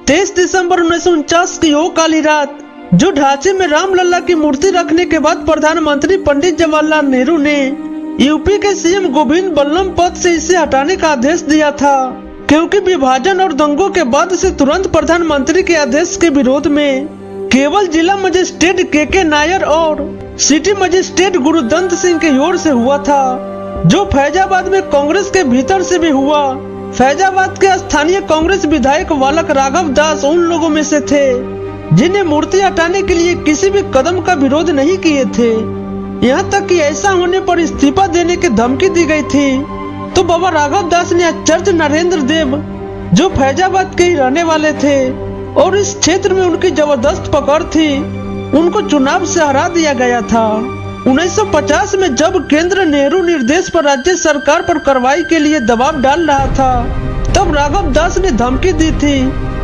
23 दिसंबर 1949 की वो काली रात, जो ढांचे में रामलला की मूर्ति रखने के बाद प्रधानमंत्री पंडित जवाहरलाल नेहरू ने यूपी के सीएम गोविंद बल्लभ पद से इसे हटाने का आदेश दिया था, क्योंकि विभाजन और दंगों के बाद से तुरंत प्रधानमंत्री के आदेश के विरोध में केवल जिला मजिस्ट्रेट के नायर और सिटी मजिस्ट्रेट गुरुदत्त सिंह के ओर से हुआ था, जो फैजाबाद में कांग्रेस के भीतर से भी हुआ। फैजाबाद के स्थानीय कांग्रेस विधायक बालक राघव दास उन लोगों में से थे जिन्हें मूर्ति हटाने के लिए किसी भी कदम का विरोध नहीं किए थे। यहाँ तक कि ऐसा होने पर इस्तीफा देने की धमकी दी गई थी, तो बाबा राघव दास ने आचार्य नरेंद्र देव, जो फैजाबाद के ही रहने वाले थे और इस क्षेत्र में उनकी जबरदस्त पकड़ थी, उनको चुनाव से हरा दिया गया था। 1950 में जब केंद्र नेहरू निर्देश पर राज्य सरकार पर कार्रवाई के लिए दबाव डाल रहा था, तब राघव दास ने धमकी दी थी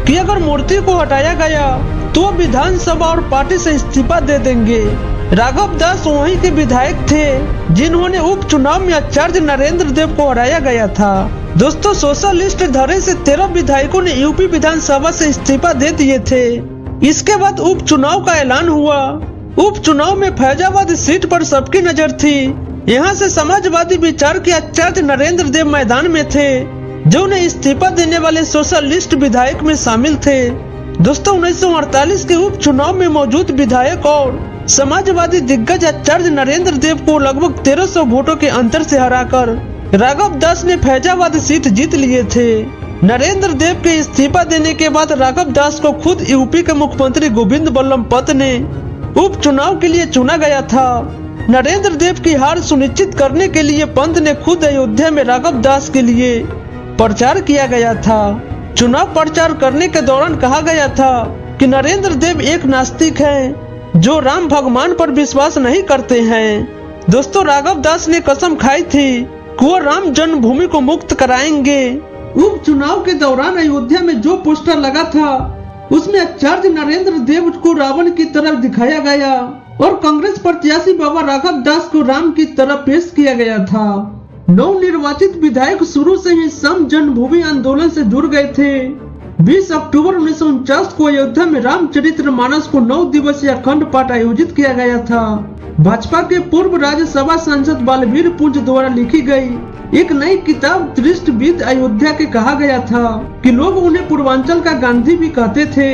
कि अगर मूर्ति को हटाया गया तो वो विधानसभा और पार्टी से इस्तीफा दे देंगे। राघव दास वहीं के विधायक थे जिन्होंने उपचुनाव में आचार्य नरेंद्र देव को हराया गया था। दोस्तों, सोशलिस्ट धड़े से 13 विधायकों ने यूपी विधानसभा से इस्तीफा दे दिए थे। इसके बाद उपचुनाव का ऐलान हुआ। उपचुनाव में फैजाबाद सीट पर सबकी नजर थी। यहाँ से समाजवादी विचार के आचार्य नरेंद्र देव मैदान में थे, जो उन्हें इस्तीफा देने वाले सोशलिस्ट विधायक में शामिल थे। दोस्तों, 1948 के उपचुनाव में मौजूद विधायक और समाजवादी दिग्गज आचार्य नरेंद्र देव को लगभग 1300 वोटों के अंतर से हराकर राघव दास ने फैजाबाद सीट जीत लिए थे। नरेंद्र देव के इस्तीफा देने के बाद राघव दास को खुद यूपी के मुख्यमंत्री गोविंद बल्लभ पंत ने उपचुनाव के लिए चुना गया था। नरेंद्र देव की हार सुनिश्चित करने के लिए पंत ने खुद अयोध्या में राघव दास के लिए प्रचार किया गया था। चुनाव प्रचार करने के दौरान कहा गया था कि नरेंद्र देव एक नास्तिक हैं, जो राम भगवान पर विश्वास नहीं करते हैं। दोस्तों, राघव दास ने कसम खाई थी कि वो राम जन्मभूमि को मुक्त कराएंगे। उपचुनाव के दौरान अयोध्या में जो पोस्टर लगा था, उसमें आचार्य नरेंद्र देव को रावण की तरह दिखाया गया और कांग्रेस प्रत्याशी बाबा राघव दास को राम की तरह पेश किया गया था। नवनिर्वाचित विधायक शुरू से ही सम जन्मभूमि आंदोलन से जुड़ गए थे। 20 अक्टूबर 1949 को अयोध्या में रामचरितमानस को 9 दिवसीय अखंड पाठ आयोजित किया गया था। भाजपा के पूर्व राज्यसभा सांसद बालवीर पुंज द्वारा लिखी गई एक नई किताब दृष्टविद अयोध्या के कहा गया था कि लोग उन्हें पूर्वांचल का गांधी भी कहते थे।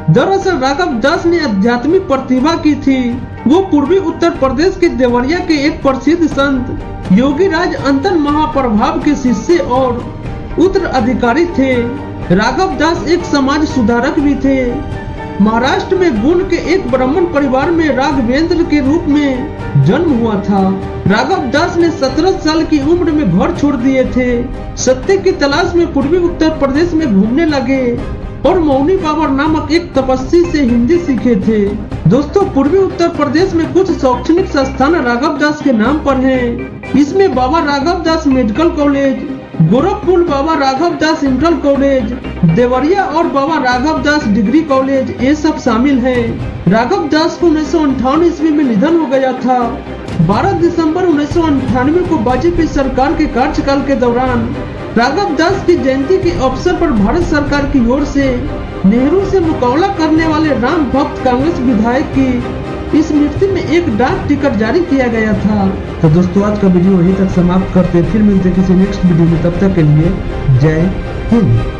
दरअसल राघव दास ने आध्यात्मिक प्रतिभा की थी। वो पूर्वी उत्तर प्रदेश के देवरिया के एक प्रसिद्ध संत योगी राज अंतन महाप्रभाव के शिष्य और उत्तराधिकारी थे। राघव दास एक समाज सुधारक भी थे। महाराष्ट्र में गुण के एक ब्राह्मण परिवार में राघवेंद्र के रूप में जन्म हुआ था। राघव दास ने 17 साल की उम्र में घर छोड़ दिए थे। सत्य की तलाश में पूर्वी उत्तर प्रदेश में घूमने लगे और मौनी बाबर नामक एक तपस्वी से हिंदी सीखे थे। दोस्तों, पूर्वी उत्तर प्रदेश में कुछ शैक्षणिक संस्थान राघव दास के नाम पर हैं। इसमें बाबा राघव दास मेडिकल कॉलेज, गोरखपुर बाबा राघव दास इंटर कॉलेज, देवरिया और बाबा राघव दास डिग्री कॉलेज, ये सब शामिल हैं। राघव दास को 1958 ईस्वी में निधन हो गया था। 12 दिसंबर 1998 को वाजपेयी सरकार के कार्यकाल के दौरान राघव दास की जयंती के अवसर पर भारत सरकार की ओर से नेहरू से मुकाबला करने वाले राम भक्त कांग्रेस विधायक की स्मृति में एक डाक टिकट जारी किया गया था। तो दोस्तों, आज का वीडियो यहीं तक समाप्त करते, फिर मिलते किसी नेक्स्ट वीडियो में। तब तक के लिए जय हिंद।